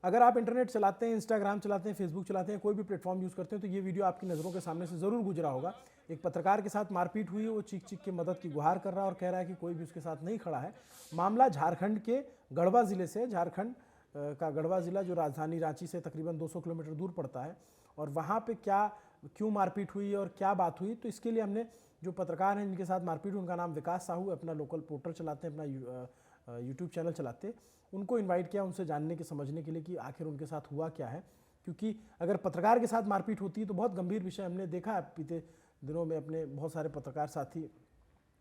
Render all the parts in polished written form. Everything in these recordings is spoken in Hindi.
अगर आप इंटरनेट चलाते हैं, इंस्टाग्राम चलाते हैं, फेसबुक चलाते हैं, कोई भी प्लेटफॉर्म यूज़ करते हैं तो ये वीडियो आपकी नज़रों के सामने से ज़रूर गुजरा होगा। एक पत्रकार के साथ मारपीट हुई है, वो चीख चीख के मदद की गुहार कर रहा है और कह रहा है कि कोई भी उसके साथ नहीं खड़ा है। मामला झारखंड के गढ़वा ज़िले से, झारखंड का गढ़वा ज़िला जो राजधानी रांची से तकरीबन 200 किलोमीटर दूर पड़ता है, और वहाँ पे क्यों मारपीट हुई और क्या बात हुई, तो इसके लिए हमने जो पत्रकार हैं जिनके साथ मारपीट हुई, उनका नाम विकास साहू, अपना लोकल पोर्टल चलाते हैं, अपना यूट्यूब चैनल चलाते हैं, उनको इनवाइट किया उनसे जानने के समझने के लिए कि आखिर उनके साथ हुआ क्या है। क्योंकि अगर पत्रकार के साथ मारपीट होती है तो बहुत गंभीर विषय, हमने देखा है बीते दिनों में अपने बहुत सारे पत्रकार साथी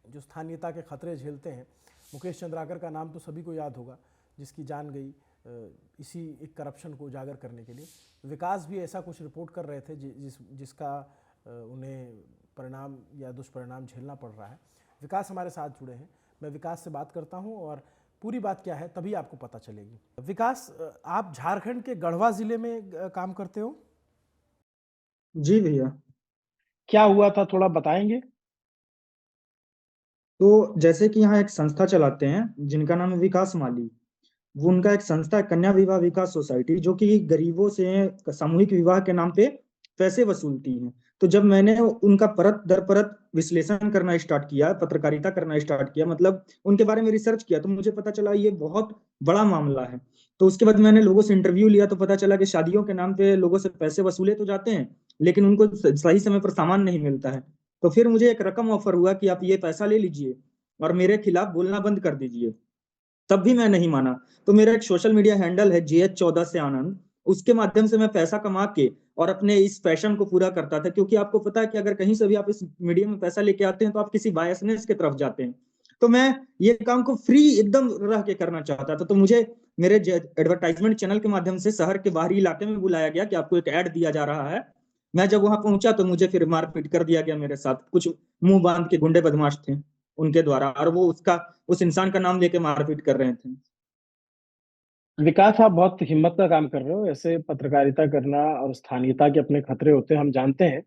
जो स्थानीयता के खतरे झेलते हैं। मुकेश चंद्राकर का नाम तो सभी को याद होगा, जिसकी जान गई इसी एक करप्शन को उजागर करने के लिए। विकास भी ऐसा कुछ रिपोर्ट कर रहे थे जिसका उन्हें परिणाम या दुष्परिणाम झेलना पड़ रहा है। विकास हमारे साथ जुड़े हैं, मैं विकास से बात करता हूं और पूरी बात क्या है तभी आपको पता चलेगी। विकास, आप झारखंड के गढ़वा जिले में काम करते हो? जी भैया। क्या हुआ था थोड़ा बताएंगे? तो जैसे कि यहाँ एक संस्था चलाते हैं जिनका नाम है विकास माली। वो उनका एक संस्था है, कन्या विवाह विकास सोसाइटी, जो कि गरीबों से सामूहिक विवाह के नाम पे पैसे वसूलती है। तो जब मैंने उनका परत दर परत विश्लेषण करना स्टार्ट किया, पत्रकारिता करना स्टार्ट किया, मतलब उनके बारे में रिसर्च किया, तो मुझे पता चला ये बहुत बड़ा मामला है। तो उसके बाद मैंने लोगों से इंटरव्यू लिया तो पता चला कि शादियों के नाम पे लोगों से पैसे वसूले तो जाते हैं, लेकिन उनको सही समय पर सामान नहीं मिलता है। तो फिर मुझे एक रकम ऑफर हुआ कि आप ये पैसा ले लीजिए और मेरे खिलाफ बोलना बंद कर दीजिए। तब भी मैं नहीं माना। तो मेरा एक सोशल मीडिया हैंडल है JH14 से आनंद, उसके माध्यम से मैं पैसा कमा के और अपने इस पैशन को पूरा करता था। क्योंकि आपको पता है कि अगर कहीं से भी आप इस मीडिया में पैसा लेके आते हैं तो आप किसी बायसनेस की तरफ जाते हैं। तो मैं ये काम को फ्री एकदम रह के करना चाहता था। तो मुझे मेरे एडवर्टाइजमेंट चैनल के माध्यम से शहर के बाहरी इलाके में बुलाया गया कि आपको एक ऐड दिया जा रहा है। मैं जब वहां पहुंचा तो मुझे फिर मारपीट कर दिया गया, मेरे साथ कुछ मुंह बांध के गुंडे बदमाश थे उनके द्वारा, और वो उस इंसान का नाम लेके मारपीट कर रहे थे। विकास, आप बहुत हिम्मत का काम कर रहे हो। ऐसे पत्रकारिता करना और स्थानीयता के अपने खतरे होते हैं, हम जानते हैं।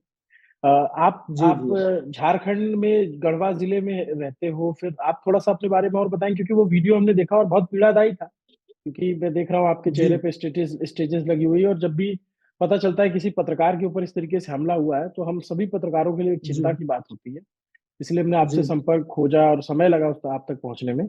जी आप भैया। झारखंड में गढ़वा जिले में रहते हो, फिर आप थोड़ा सा अपने बारे में और बताएं, क्योंकि वो वीडियो हमने देखा और बहुत पीड़ादायी था। क्योंकि मैं देख रहा हूँ आपके जी चेहरे पे स्टेजेस स्टेजेस लगी हुई है, और जब भी पता चलता है किसी पत्रकार के ऊपर इस तरीके से हमला हुआ है तो हम सभी पत्रकारों के लिए एक जी चिंता की बात होती है। इसलिए हमने आपसे जी संपर्क खोजा और समय लगा उस आप तक पहुंचने में।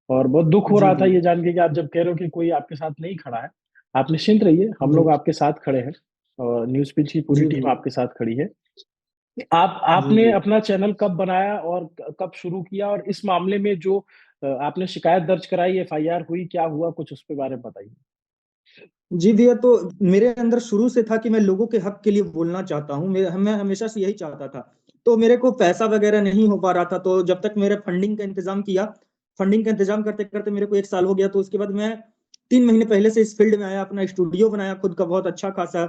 और बहुत दुख हो जी रहा था भैया। ये जान के कि आप जब कह रहे हो कि कोई आपके साथ नहीं खड़ा है। आप निश्चिंत रहिए, हम जी लोग आपके साथ खड़े हैं और न्यूज पिच की पूरी जी टीम भैया। आपके साथ खड़ी है। जी आपने भैया। अपना चैनल कब बनाया और कब शुरू किया, और इस मामले में जो आपने शिकायत दर्ज कराई, FIR हुई, क्या हुआ, कुछ उस पे बारे में बताइए। जी भैया, तो मेरे अंदर शुरू से था कि मैं लोगों के हक के लिए बोलना चाहता हूँ। मैं हमेशा से यही चाहता था। तो मेरे को पैसा वगैरह नहीं हो पा रहा था, तो जब तक मेरे फंडिंग का इंतजाम किया, फंडिंग का इंतजाम करते करते मेरे को 1 साल हो गया। तो उसके बाद मैं 3 महीने पहले से इस फील्ड में आया, अपना स्टूडियो बनाया खुद का बहुत अच्छा खासा।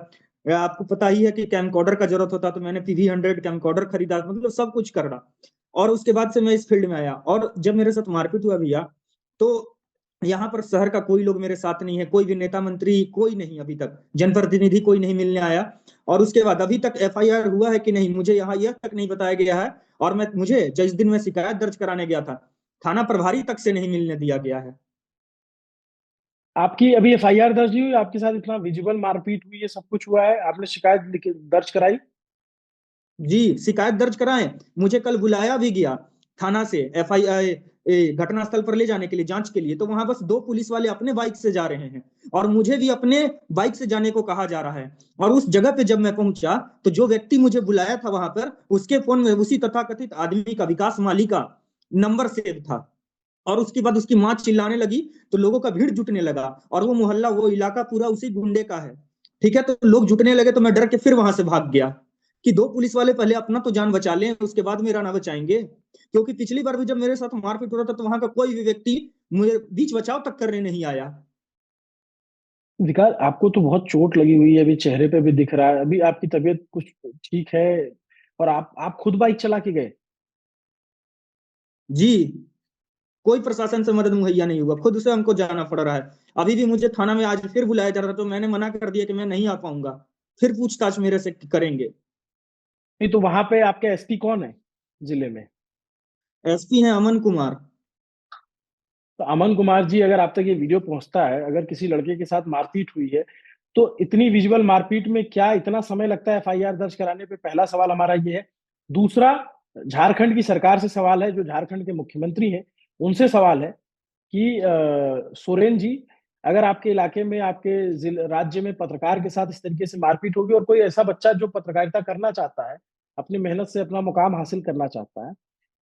आपको पता ही है कि कैमकॉर्डर का जरूरत होता, तो मैंने PV100 कैमकॉर्डर खरीदा, मतलब सब कुछ कर रहा। और उसके बाद से मैं इस फील्ड में आया, और जब मेरे साथ मारपीट हुआ भैया, तो यहाँ पर शहर का कोई लोग मेरे साथ नहीं है, कोई भी नेता मंत्री कोई नहीं, अभी तक जनप्रतिनिधि कोई नहीं मिलने आया। और उसके बाद अभी तक FIR हुआ है कि नहीं, मुझे यहाँ यह तक नहीं बताया गया है। और मुझे जिस दिन मैं शिकायत दर्ज कराने गया था, थाना प्रभारी तक से नहीं मिलने दिया गया है। आपकी अभी FIR दर्ज नहीं हुई? आपके साथ इतना विजिबल मारपीट हुई है, सब कुछ हुआ है, आपने शिकायत दर्ज कराई? जी, शिकायत दर्ज कराएं। मुझे कल बुलाया भी गया थाना से, FIR घटनास्थल पर ले जाने के लिए, जांच के लिए। तो वहां बस 2 पुलिस वाले अपने बाइक से जा रहे हैं, और मुझे भी अपने बाइक से जाने को कहा जा रहा है। और उस जगह पे जब मैं पहुंचा, तो जो व्यक्ति मुझे बुलाया था वहां पर, उसके फोन में उसी तथाकथित आदमी का, विकास माली का नंबर सेव था। और उसके बाद उसकी मां चिल्लाने लगी, तो लोगों का भीड़ जुटने लगा, और वो मोहल्ला, वो इलाका पूरा उसी गुंडे का है। ठीक है, तो लोग जुटने लगे, तो मैं डर के फिर वहां से भाग गया कि 2 पुलिस वाले पहले अपना तो जान बचा लें, उसके बाद मेरा ना बचाएंगे। क्योंकि पिछली बार भी जब मेरे साथ मारपीट हो रहा था, तो वहां का कोई भी व्यक्ति मुझे बीच बचाव तक करने नहीं आया। विकास, आपको तो बहुत चोट लगी हुई है, अभी चेहरे पे भी दिख रहा है। अभी आपकी तबीयत कुछ ठीक है? और आप खुद बाइक चला के गए? जी, कोई प्रशासन से मदद मुहैया नहीं हुआ, खुद से हमको जाना पड़ रहा है। अभी भी मुझे थाना में आज फिर बुलाया जा रहा था, तो मैंने मना कर दिया कि मैं नहीं आ पाऊंगा। फिर पूछताछ मेरे से करेंगे। नहीं तो वहां पे आपके SP कौन है जिले में? SP हैं अमन कुमार। तो अमन कुमार जी, अगर आप तक ये वीडियो पहुंचता है, अगर किसी लड़के के साथ मारपीट हुई है, तो इतनी विजुअल मारपीट में क्या इतना समय लगता है एफआईआर दर्ज कराने पे? पहला सवाल हमारा ये है। दूसरा, झारखंड की सरकार से सवाल है, जो झारखंड के मुख्यमंत्री हैं, उनसे सवाल है कि सोरेन जी, अगर आपके इलाके में, आपके राज्य में पत्रकार के साथ इस तरीके से मारपीट होगी, और कोई ऐसा बच्चा जो पत्रकारिता करना चाहता है, अपनी मेहनत से अपना मुकाम हासिल करना चाहता है,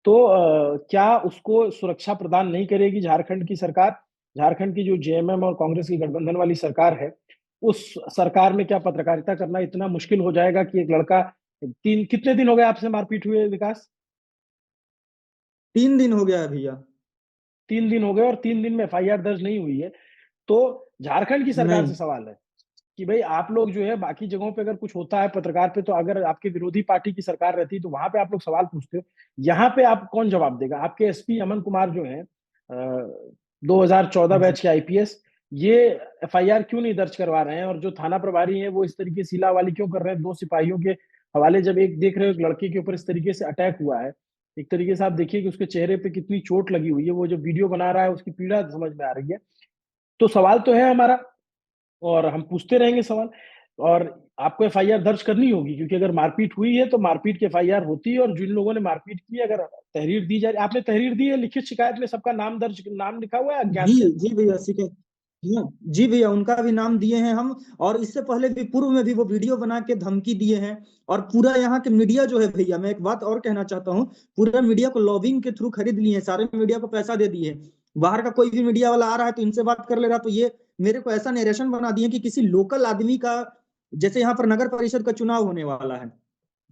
तो क्या उसको सुरक्षा प्रदान नहीं करेगी झारखंड की सरकार? झारखंड की जो जेएमएम और कांग्रेस की गठबंधन वाली सरकार है, उस सरकार में क्या पत्रकारिता करना इतना मुश्किल हो जाएगा कि एक लड़का, तीन कितने दिन हो गए आपसे मारपीट हुए विकास? 3 दिन हो गया है भैया। 3 दिन हो गए और 3 दिन में एफआईआर दर्ज नहीं हुई है। तो झारखंड की सरकार नहीं से सवाल है कि भाई, आप लोग जो है बाकी जगहों पे अगर कुछ होता है पत्रकार पे, तो अगर आपके विरोधी पार्टी की सरकार रहती तो वहां पे आप लोग सवाल पूछते हो, यहाँ पे आप कौन जवाब देगा? आपके एसपी अमन कुमार जो है, 2014 जी बैच के आईपीएस, ये एफआईआर क्यों नहीं दर्ज करवा रहे हैं? और जो थाना प्रभारी हैं, वो इस तरीके से वाली क्यों कर रहे हैं? 2 सिपाहियों के हवाले, जब एक देख रहे हो एक लड़के के ऊपर इस तरीके से अटैक हुआ है, एक तरीके से आप देखिए कि उसके चेहरे पे कितनी चोट लगी हुई है, वो जो वीडियो बना रहा है उसकी पीड़ा समझ में आ रही है। तो सवाल तो है हमारा, और हम पूछते रहेंगे सवाल। और आपको एफआईआर दर्ज करनी होगी, क्योंकि अगर मारपीट हुई है तो मारपीट की एफआईआर होती है, और जिन लोगों ने मारपीट की है, अगर तहरीर दी जाए, आपने तहरीर दी है, लिखित शिकायत में सबका नाम दर्ज, नाम लिखा हुआ है जी अज्ञात के? जी भैया, शिकायत। हाँ, जी भैया, उनका भी नाम दिए हैं हम। और इससे पहले भी पूर्व में भी वो वीडियो बना के धमकी दिए हैं। और पूरा यहाँ के मीडिया जो है भैया, मैं एक बात और कहना चाहता हूँ, पूरा मीडिया को लॉबिंग के थ्रू खरीद लिए हैं, सारे मीडिया को पैसा दे दिए हैं। बाहर का कोई भी मीडिया वाला आ रहा है तो इनसे बात कर ले रहा, तो ये मेरे को ऐसा नरेशन बना दिए कि किसी लोकल आदमी का, जैसे यहाँ पर नगर परिषद का चुनाव होने वाला है,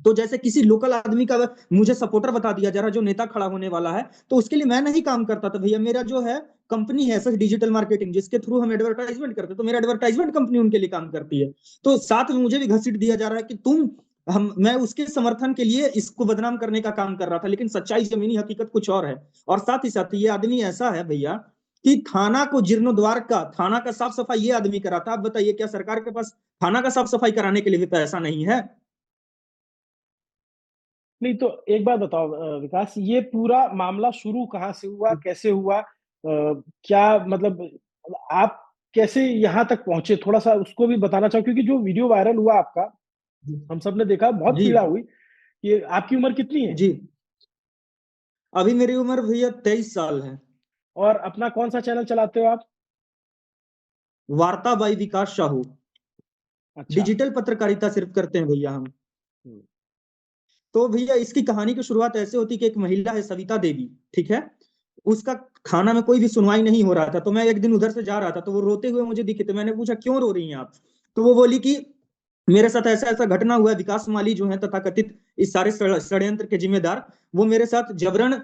तो जैसे किसी लोकल आदमी का मुझे सपोर्टर बता दिया जा रहा, जो नेता खड़ा होने वाला है, तो उसके लिए मैं नहीं काम करता था भैया। मेरा जो है कंपनी है सच डिजिटल मार्केटिंग, जिसके थ्रू हम एडवर्टाइजमेंट करते, तो मेरा एडवर्टाइजमेंट कंपनी उनके लिए काम करती है। तो साथ में मुझे भी घसीट दिया जा रहा है कि तुम, हम, मैं उसके समर्थन के लिए इसको बदनाम करने का काम कर रहा था, लेकिन सच्चाई जमीनी हकीकत कुछ और है। और साथ ही साथ ये आदमी ऐसा है भैया कि थाना को जीर्णोद्वार का, थाना का साफ सफाई ये आदमी कराता। आप बताइए, क्या सरकार के पास थाना का साफ सफाई कराने के लिए भी पैसा नहीं है? नहीं तो एक बात बताओ विकास, ये पूरा मामला शुरू कहाँ से हुआ, कैसे हुआ? क्या मतलब, आप कैसे यहाँ तक पहुंचे? थोड़ा सा उसको भी बताना चाहो, क्योंकि जो वीडियो वायरल हुआ आपका, हम सब ने देखा, बहुत जी पीड़ा हुई। ये आपकी उम्र कितनी है? जी, अभी मेरी उम्र भैया 23 साल है। और अपना कौन सा चैनल चलाते हो आप? वार्ता बाई विकास साहू। अच्छा। डिजिटल पत्रकारिता सिर्फ करते हैं भैया हम। हम्म। तो भैया इसकी कहानी की शुरुआत ऐसे होती कि एक महिला है सविता देवी, ठीक है। उसका थाना में कोई भी सुनवाई नहीं हो रहा था, तो मैं एक दिन उधर से जा रहा था, तो वो रोते हुए मुझे दिखे, तो मैंने पूछा क्यों रो रही हैं आप? तो वो बोली कि मेरे साथ ऐसा ऐसा घटना हुआ है, विकास माली जो है तथाकथित इस सारे षड्यंत्र के जिम्मेदार, वो मेरे साथ जबरन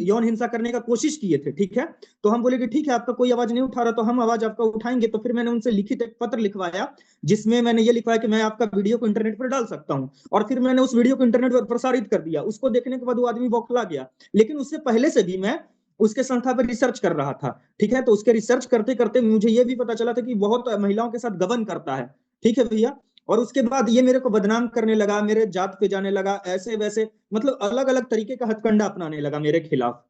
यौन हिंसा करने का कोशिश किए थे, ठीक है। तो हम बोले कि ठीक है, आपका कोई आवाज नहीं उठा रहा तो हम आवाज आपका उठाएंगे। तो फिर मैंने उनसे लिखित एक पत्र लिखवाया, जिसमें मैंने ये लिखवाया कि मैं आपका वीडियो को इंटरनेट पर डाल सकता हूँ। और फिर मैंने उस वीडियो को इंटरनेट पर प्रसारित कर दिया। उसको देखने के बाद वो आदमी बौखला गया। लेकिन उससे पहले से भी मैं उसके संस्था पर रिसर्च कर रहा था, ठीक है। तो उसके रिसर्च करते करते मुझे ये भी पता चला था कि बहुत महिलाओं के साथ गबन करता है, ठीक है भैया। और उसके बाद ये मेरे को बदनाम करने लगा, मेरे जात पे जाने लगा, ऐसे वैसे, मतलब अलग अलग तरीके का हथकंडा अपनाने लगा मेरे खिलाफ।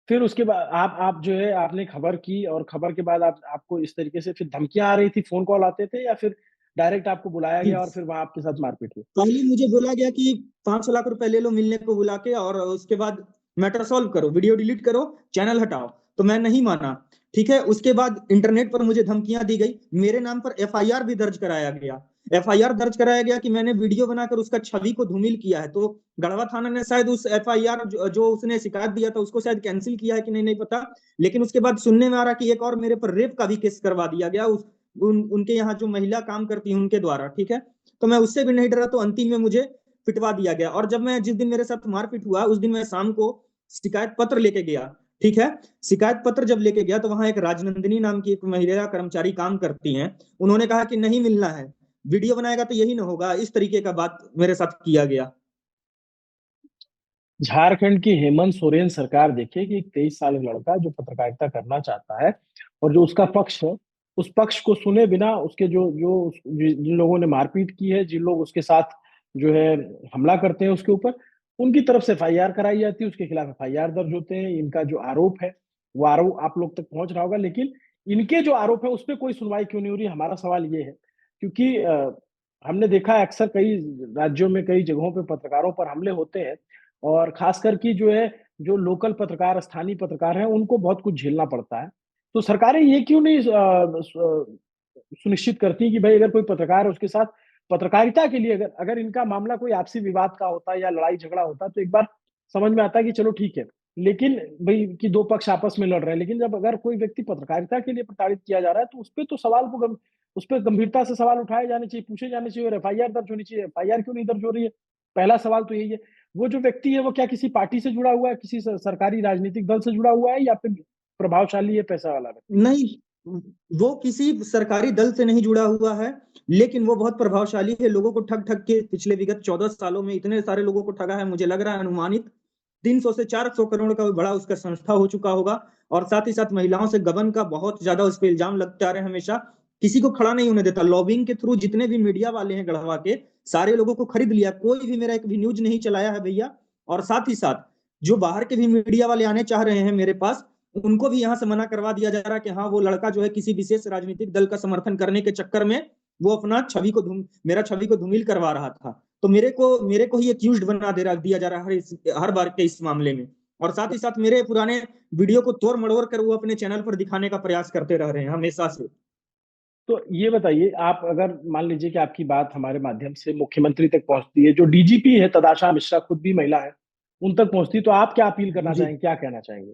फिर उसके बाद आप जो है, आपने खबर की, और खबर के बाद आपको इस तरीके से फिर धमकियां आ रही थी, फोन कॉल आते थे, या फिर डायरेक्ट आपको बुलाया जी, गया और फिर वहां आपके साथ मारपीट हुई? पहले मुझे बोला गया कि 5 लाख रुपए ले लो मिलने को बुला के, और उसके बाद मैटर सॉल्व करो, वीडियो डिलीट करो, चैनल हटाओ। तो मैं नहीं माना, ठीक है। उसके बाद इंटरनेट पर मुझे धमकियां दी गई, मेरे नाम पर एफआईआर भी दर्ज कराया गया। एफआईआर दर्ज कराया गया कि मैंने वीडियो बनाकर उसका छवि को धूमिल किया है। तो गढ़वा थाना ने शायद उस एफआईआर जो उसने शिकायत दिया था उसको शायद कैंसिल किया है कि नहीं, नहीं पता। लेकिन उसके बाद सुनने में आ रहा कि एक और मेरे पर रेप का भी केस करवा दिया गया, उनके यहाँ जो महिला काम करती है उनके द्वारा, ठीक है। तो मैं उससे भी नहीं डरा, तो अंतिम में मुझे पिटवा दिया गया। और जब मैं, जिस दिन मेरे साथ मारपीट हुआ, उस दिन मैं शाम को शिकायत पत्र लेके गया, ठीक है। शिकायत पत्र जब लेके गया तो वहां एक राजनंदिनी नाम की एक महिला कर्मचारी काम करती हैं। उन्होंने कहा कि नहीं मिलना है, वीडियो बनाएगा तो यही ना होगा, इस तरीके का बात मेरे साथ किया गया। झारखंड की हेमंत सोरेन सरकार देखिए कि एक 23 साल का लड़का जो पत्रकारिता करना चाहता है, और जो उसका पक्ष है, उस पक्ष को सुने बिना उसके जो जो जिन लोगों ने मारपीट की है, जिन लोग उसके साथ जो है हमला करते हैं उसके ऊपर, उनकी तरफ से एफआईआर कराई जाती है, उसके खिलाफ एफआईआर दर्ज होते हैं। इनका जो आरोप है वो आरोप आप लोग तक पहुंच रहा होगा, लेकिन इनके जो आरोप है उस पर कोई सुनवाई क्यों नहीं हो रही? हमारा सवाल ये है, क्योंकि हमने देखा है अक्सर कई राज्यों में कई जगहों पे पत्रकारों पर हमले होते हैं, और खासकर की जो है जो लोकल पत्रकार स्थानीय पत्रकार हैं उनको बहुत कुछ झेलना पड़ता है। तो सरकारें ये क्यों नहीं सुनिश्चित करती हैं कि भाई अगर कोई पत्रकार है उसके साथ पत्रकारिता के लिए अगर अगर इनका मामला कोई आपसी विवाद का होता है या लड़ाई झगड़ा होता है तो एक बार समझ में आता है कि चलो ठीक है, लेकिन भाई कि दो पक्ष आपस में लड़ रहे हैं, लेकिन जब अगर कोई व्यक्ति पत्रकारिता के लिए प्रताड़ित किया जा रहा है तो उस पे तो सवाल को उस पर गंभीरता से सवाल उठाए जाने चाहिए, पूछे जाने चाहिए और एफआईआर दर्ज होनी चाहिए। एफआईआर क्यों नहीं दर्ज हो रही है? पहला सवाल तो यही है। वो जो व्यक्ति है वो क्या किसी पार्टी से जुड़ा हुआ है, किसी सरकारी राजनीतिक दल से जुड़ा हुआ है, या फिर प्रभावशाली है, पैसा वाला व्यक्ति? नहीं, वो किसी सरकारी दल से नहीं जुड़ा हुआ है, लेकिन वो बहुत प्रभावशाली है। लोगों को ठग ठग के पिछले विगत 14 सालों में इतने सारे लोगों को ठगा है, मुझे लग रहा है अनुमानित 300 से 400 करोड़ का बड़ा उसका संस्था हो चुका होगा। और साथ ही साथ महिलाओं से गबन का बहुत ज्यादा उस पर इल्जाम लगते आ रहे हैं हमेशा। किसी को खड़ा नहीं होने देता, लॉबिंग के थ्रू जितने भी मीडिया वाले हैं गढ़वा के सारे लोगों को खरीद लिया। कोई भी मेरा एक भी न्यूज नहीं चलाया है भैया। और साथ ही साथ जो बाहर के भी मीडिया वाले आने चाह रहे हैं मेरे पास, उनको भी यहाँ से मना करवा दिया जा रहा है कि हाँ वो लड़का जो है किसी विशेष राजनीतिक दल का समर्थन करने के चक्कर में वो अपना मेरा छवि को धूमिल करवा रहा था। तो मेरे को ही एक्यूज्ड बना दिया जा रहा है हर बार के इस मामले में। और साथ ही साथ मेरे पुराने वीडियो को तोड़ मड़ोड़ कर वो अपने चैनल पर दिखाने का प्रयास करते रह रहे हैं हमेशा से। तो ये बताइए, आप अगर मान लीजिए कि आपकी बात हमारे माध्यम से मुख्यमंत्री तक पहुंचती है, जो डीजीपी है तदाशा मिश्रा खुद भी महिला है, उन तक पहुंचती, तो आप क्या अपील करना जी, चाहेंगे, क्या कहना चाहेंगे?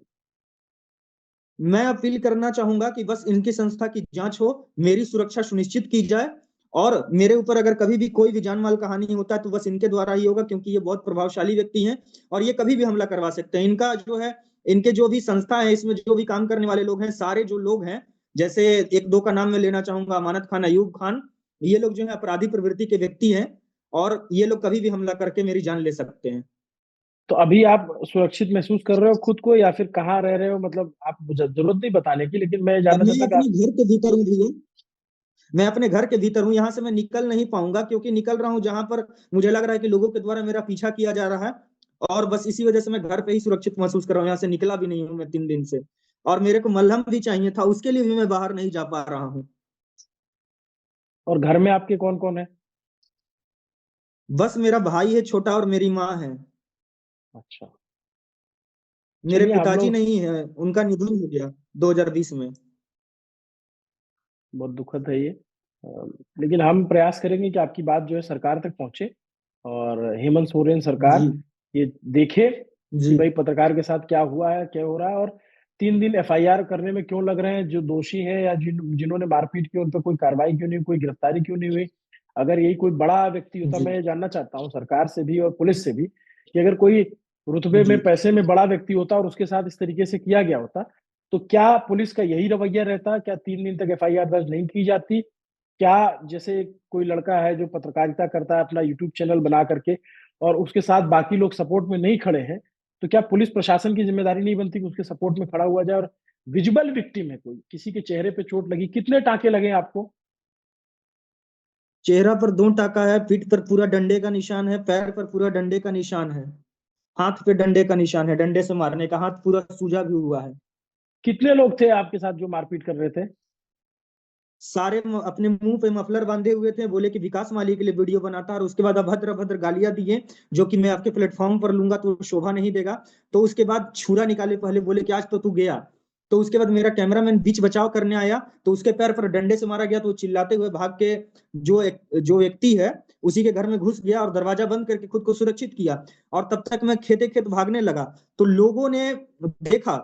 मैं अपील करना चाहूंगा कि बस इनकी संस्था की जांच हो, मेरी सुरक्षा सुनिश्चित की जाए। और मेरे ऊपर अगर कभी भी कोई भी जान माल का हानि होता है तो बस इनके द्वारा ही होगा, क्योंकि ये बहुत प्रभावशाली व्यक्ति हैं और ये कभी भी हमला करवा सकते हैं। इनका जो है, इनके जो भी संस्था है इसमें जो भी काम करने वाले लोग हैं, सारे जो लोग हैं, जैसे एक दो का नाम मैं लेना चाहूंगा, अमानत खान, अयूब खान, ये लोग जो है अपराधी प्रवृत्ति के व्यक्ति हैं और ये लोग कभी भी हमला करके मेरी जान ले सकते हैं। तो अभी आप सुरक्षित महसूस कर रहे हो खुद को, या फिर कहाँ रह रहे हो? मतलब आप जरूरत नहीं बताने की, लेकिन मैं अब जानना मैं चाहता कि अपने आप। घर के भीतर हूँ भैया, मैं अपने घर के भीतर हूँ, यहाँ से मैं निकल नहीं पाऊंगा, क्योंकि निकल रहा हूँ जहां पर मुझे लग रहा है कि लोगों के द्वारा मेरा पीछा किया जा रहा है। और बस इसी वजह से मैं घर पे ही सुरक्षित महसूस कर रहा हूँ, यहाँ से निकला भी नहीं हूँ मैं 3 दिन से। और मेरे को मलहम भी चाहिए था, उसके लिए भी मैं बाहर नहीं जा पा रहा हूँ। और घर में आपके कौन कौन है? बस मेरा भाई है छोटा और मेरी माँ है। अच्छा। मेरे चलिए हम पिताजी लोग। नहीं है, उनका निधन हो गया 2020 में। बहुत दुखद है ये। लेकिन हम प्रयास करेंगे कि आपकी बात जो है सरकार तक पहुंचे, और हेमंत सोरेन सरकार जी, ये देखे कि जी, भाई पत्रकार के साथ क्या हुआ है, क्या हो रहा है, और 3 दिन एफआईआर करने में क्यों लग रहे हैं? जो दोषी हैं या जिन्होंने मारपीट की उन पर कोई कार्रवाई क्यों नहीं हुई, कोई गिरफ्तारी क्यों नहीं हुई? अगर यही कोई बड़ा व्यक्ति होता, जी, मैं ये जानना चाहता हूँ सरकार से भी और पुलिस से भी, कि अगर कोई रुतबे में जी। पैसे में बड़ा व्यक्ति होता और उसके साथ इस तरीके से किया गया होता, तो क्या पुलिस का यही रवैया रहता? क्या 3 दिन तक एफआईआर दर्ज नहीं की जाती? क्या जैसे कोई लड़का है जो पत्रकारिता करता है अपना यूट्यूब चैनल बना करके, और उसके साथ बाकी लोग सपोर्ट में नहीं खड़े हैं, तो क्या पुलिस प्रशासन की जिम्मेदारी नहीं बनती कि उसके सपोर्ट में खड़ा हुआ जाए? और विजिबल विक्टिम है कोई, किसी के चेहरे पे चोट लगी, कितने टांके लगे आपको? चेहरा पर 2 टाका है, पीठ पर पूरा डंडे का निशान है, पैर पर पूरा डंडे का निशान है, हाथ पे डंडे का निशान है, डंडे से मारने का, हाथ पूरा सूजा भी हुआ है। कितने लोग थे आपके साथ जो मारपीट कर रहे थे? सारे अपने मुंह पे मफलर बांधे हुए थे, बोले कि विकास माली के लिए वीडियो बनाता, और उसके बाद अभद्र अभद्र गालियां दिए, जो कि मैं आपके प्लेटफॉर्म पर लूंगा तो शोभा नहीं देगा। तो उसके बाद छुरा निकाले, पहले बोले कि आज तो तू गया। तो उसके बाद मेरा कैमरामैन बीच बचाव करने आया तो उसके पैर पर डंडे से मारा गया, तो वो चिल्लाते हुए भाग के जो व्यक्ति है उसी के घर में घुस गया और दरवाजा बंद करके खुद को सुरक्षित किया। और तब तक मैं खेते खेत भागने लगा, तो लोगों ने देखा,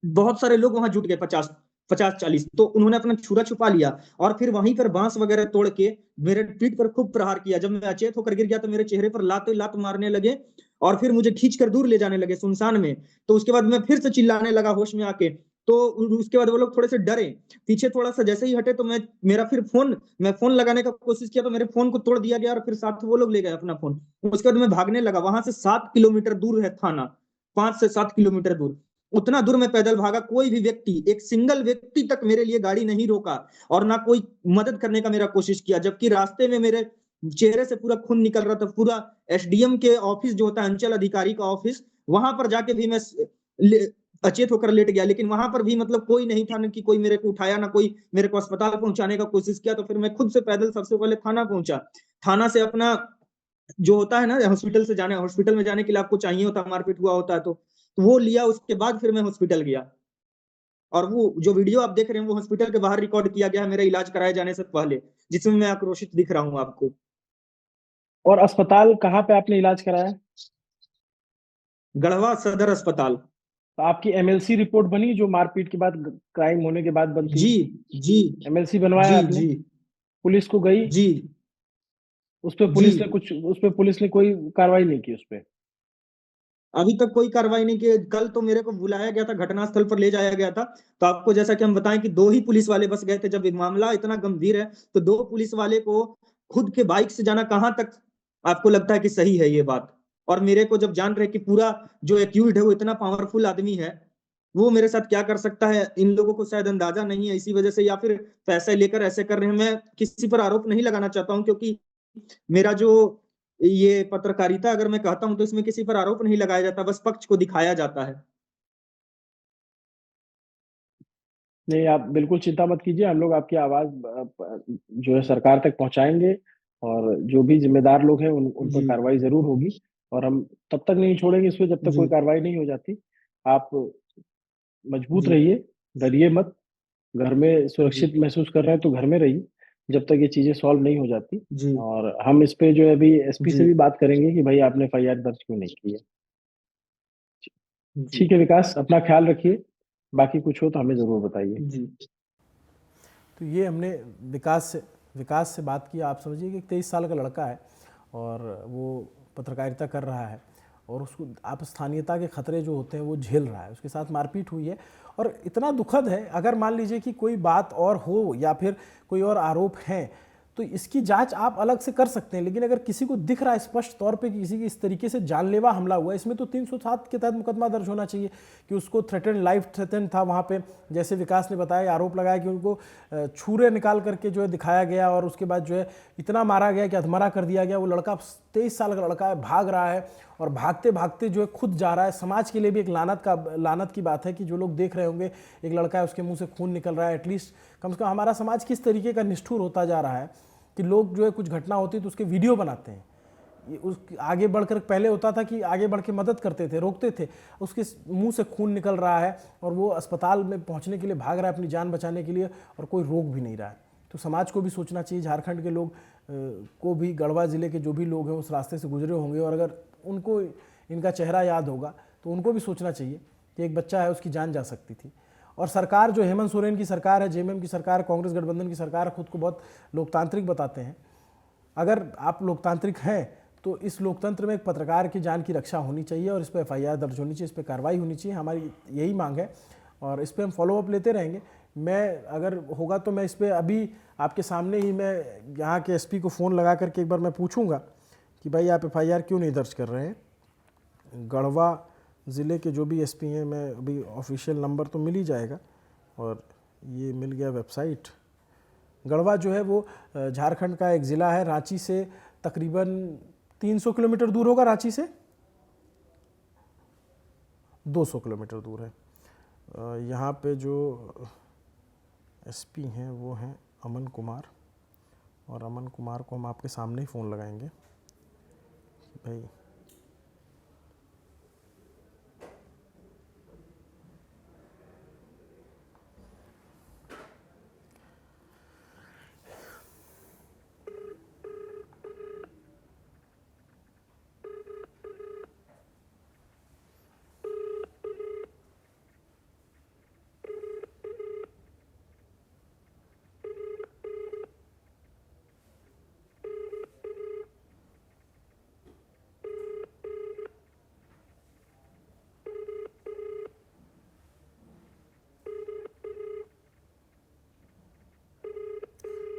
बहुत सारे लोग वहां जुट गए, 50 50 40, तो उन्होंने अपना छुरा छुपा लिया और फिर वहीं पर बांस वगैरह तोड़ के मेरे पीठ पर खूब प्रहार किया। जब मैं अचेत होकर गिर गया तो मेरे चेहरे पर लात लात मारने लगे और फिर मुझे खींच कर दूर ले जाने लगे सुनसान में। तो उसके बाद मैं फिर से चिल्लाने लगा होश में आके। तो उसके बाद वो लोग थोड़े से डरे, पीछे थोड़ा सा जैसे ही हटे तो मैं फोन लगाने का कोशिश किया तो मेरे फोन को तोड़ दिया गया और फिर साथ वो लोग ले गए अपना फोन। उसके बाद मैं भागने लगा, वहां से 7 किलोमीटर दूर है थाना, 5 से 7 किलोमीटर दूर। उतना दूर मैं पैदल भागा, कोई भी व्यक्ति, एक सिंगल व्यक्ति तक मेरे लिए गाड़ी नहीं रोका और ना कोई मदद करने का मेरा कोशिश किया, जबकि रास्ते में मेरे चेहरे से पूरा खून निकल रहा था, पूरा एसडीएम के ऑफिस जो होता है, अंचल अधिकारी का ऑफिस, वहां पर जाके भी मैं अचेत होकर लेट गया, लेकिन वहां पर भी मतलब कोई नहीं था, ना कि कोई मेरे को उठाया, ना कोई मेरे को अस्पताल पहुंचाने का कोशिश किया। तो फिर मैं खुद से पैदल सबसे पहले थाना पहुंचा। थाना से अपना जो होता है ना, हॉस्पिटल से जाने, हॉस्पिटल में जाने के लिए आपको चाहिए होता, मारपीट हुआ होता है तो वो लिया। उसके बाद फिर मैं हॉस्पिटल गया, और वो जो वीडियो आप देख रहे हैं वो हॉस्पिटल के बाहर रिकॉर्ड किया गया है मेरे इलाज कराए जाने से पहले, जिसमें मैं आक्रोशित दिख रहा हूँ आपको। और अस्पताल कहाँ पे आपने इलाज कराया? गढ़वा सदर अस्पताल। तो आपकी एमएलसी रिपोर्ट बनी जो मारपीट के बाद, क्राइम होने के बाद बनती जी है? जी एमएलसी बनवाया जी आपने? जी पुलिस को गई? जी जी। उस पे पुलिस ने कोई कार्रवाई नहीं की उस पे? अभी तक कोई कार्रवाई नहीं की। कल तो मेरे को बुलाया गया था, घटनास्थल पर ले जाया गया था। तो आपको जैसा कि हम बताएं कि दो ही पुलिस वाले बस गए थे। जब मामला इतना गंभीर है तो दो पुलिस वाले को खुद के बाइक से जाना कहाँ तक आपको लगता है कि सही है ये बात? और मेरे को जब जान रहे कि पूरा जो एक्यूज्ड है वो इतना पावरफुल आदमी है, वो मेरे साथ क्या कर सकता है, इन लोगों को शायद अंदाजा नहीं है, इसी वजह से, या फिर पैसे लेकर ऐसे कर रहे हैं। मैं किसी पर आरोप नहीं लगाना चाहता हूँ, क्योंकि मेरा जो ये पत्रकारिता अगर मैं कहता हूं तो इसमें किसी पर आरोप नहीं लगाया जाता, बस पक्ष को दिखाया जाता है। नहीं, आप बिल्कुल चिंता मत कीजिए, हम लोग आपकी आवाज जो है सरकार तक पहुंचाएंगे, और जो भी जिम्मेदार लोग हैं उन पर जी कार्रवाई जरूर होगी। और हम तब तक नहीं छोड़ेंगे इसको जब तक जी कोई कार्रवाई नहीं हो जाती। आप मजबूत जी रहिए, डरिए मत। घर में जी सुरक्षित महसूस कर रहे हैं तो घर में रहिए जब तक ये चीजें सॉल्व नहीं हो जाती। जी और हम इस पे जो है अभी एसपी से जी भी बात करेंगे कि भाई आपने एफआईआर दर्ज क्यों नहीं की है। जी ठीक है विकास, अपना ख्याल रखिए, बाकी कुछ हो तो हमें जरूर बताइए। जी तो ये हमने विकास से बात की। आप समझिए कि 23 साल का लड़का है और वो पत्रकारिता कर रहा है, और उसको आप स्थानीयता के खतरे जो होते हैं वो झेल रहा है। उसके साथ मारपीट हुई है, और इतना दुखद है, अगर मान लीजिए कि कोई बात और हो या फिर कोई और आरोप हैं तो इसकी जांच आप अलग से कर सकते हैं। लेकिन अगर किसी को दिख रहा है स्पष्ट तौर पे कि किसी की इस तरीके से जानलेवा हमला हुआ है, इसमें तो 307 के तहत मुकदमा दर्ज होना चाहिए कि उसको थ्रेटन, लाइफ थ्रेटन था वहाँ पे। जैसे विकास ने बताया, आरोप लगाया कि उनको छुरे निकाल करके जो है दिखाया गया, और उसके बाद जो है इतना मारा गया कि अधमरा कर दिया गया। वो लड़का 23 साल का लड़का है, भाग रहा है, और भागते भागते जो है खुद जा रहा है। समाज के लिए भी एक लानत की बात है कि जो लोग देख रहे होंगे, एक लड़का है उसके मुंह से खून निकल रहा है। एटलीस्ट कम से कम हमारा समाज किस तरीके का निष्ठुर होता जा रहा है कि लोग जो है कुछ घटना होती है तो उसके वीडियो बनाते हैं। ये उस आगे बढ़कर, पहले होता था कि आगे बढ़ के मदद करते थे, रोकते थे, उसके मुंह से खून निकल रहा है और वो अस्पताल में पहुंचने के लिए भाग रहा है अपनी जान बचाने के लिए, और कोई रोक भी नहीं रहा है। तो समाज को भी सोचना चाहिए, झारखंड के लोग को भी, गढ़वा ज़िले के जो भी लोग हैं उस रास्ते से गुजरे होंगे, और अगर उनको इनका चेहरा याद होगा तो उनको भी सोचना चाहिए कि एक बच्चा है, उसकी जान जा सकती थी। और सरकार जो हेमंत सोरेन की सरकार है, जेएमएम की सरकार, कांग्रेस गठबंधन की सरकार, खुद को बहुत लोकतांत्रिक बताते हैं। अगर आप लोकतांत्रिक हैं तो इस लोकतंत्र में एक पत्रकार की जान की रक्षा होनी चाहिए, और इस पर एफआईआर दर्ज होनी चाहिए, इस पर कार्रवाई होनी चाहिए। हमारी यही मांग है, और इस पर हम फॉलो अप लेते रहेंगे। मैं अगर होगा तो मैं इस पर अभी आपके सामने ही मैं यहाँ के एसपी को फ़ोन लगा करके एक बार मैं पूछूंगा कि भाई आप एफआईआर क्यों नहीं दर्ज कर रहे हैं। गढ़वा ज़िले के जो भी एसपी हैं, मैं अभी ऑफिशियल नंबर तो मिल ही जाएगा, और ये मिल गया वेबसाइट। गढ़वा जो है वो झारखंड का एक ज़िला है, रांची से तकरीबन 300 किलोमीटर दूर होगा, रांची से 200 किलोमीटर दूर है। यहाँ पे जो एसपी हैं वो हैं अमन कुमार, और अमन कुमार को हम आपके सामने ही फ़ोन लगाएंगे भाई।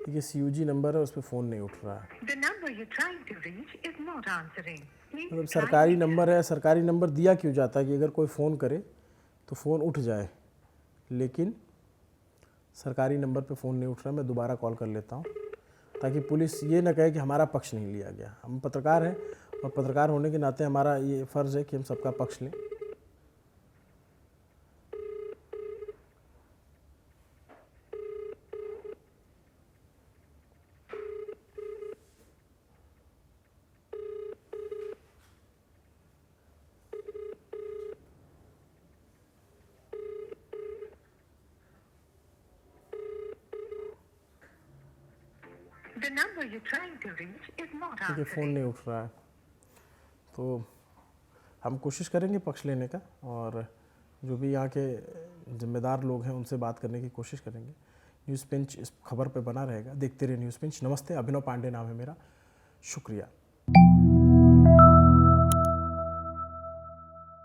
ये सीयूजी नंबर है, उस पर फ़ोन नहीं उठ रहा है। मतलब सरकारी नंबर है, सरकारी नंबर दिया क्यों जाता है कि अगर कोई फ़ोन करे तो फ़ोन उठ जाए, लेकिन सरकारी नंबर पे फ़ोन नहीं उठ रहा। मैं दोबारा कॉल कर लेता हूँ। ताकि पुलिस ये न कहे कि हमारा पक्ष नहीं लिया गया। हम पत्रकार हैं और पत्रकार होने के नाते हमारा ये फ़र्ज़ है कि हम सबका पक्ष लें। The number you're trying to reach is not ठीक है, फ़ोन answering. नहीं उठ रहा है, तो हम कोशिश करेंगे पक्ष लेने का और जो भी यहाँ के जिम्मेदार लोग हैं उनसे बात करने की कोशिश करेंगे। न्यूज़ पिंच इस खबर पे बना रहेगा। देखते रहिए न्यूज़ पिंच। नमस्ते, अभिनव पांडे नाम है मेरा। शुक्रिया।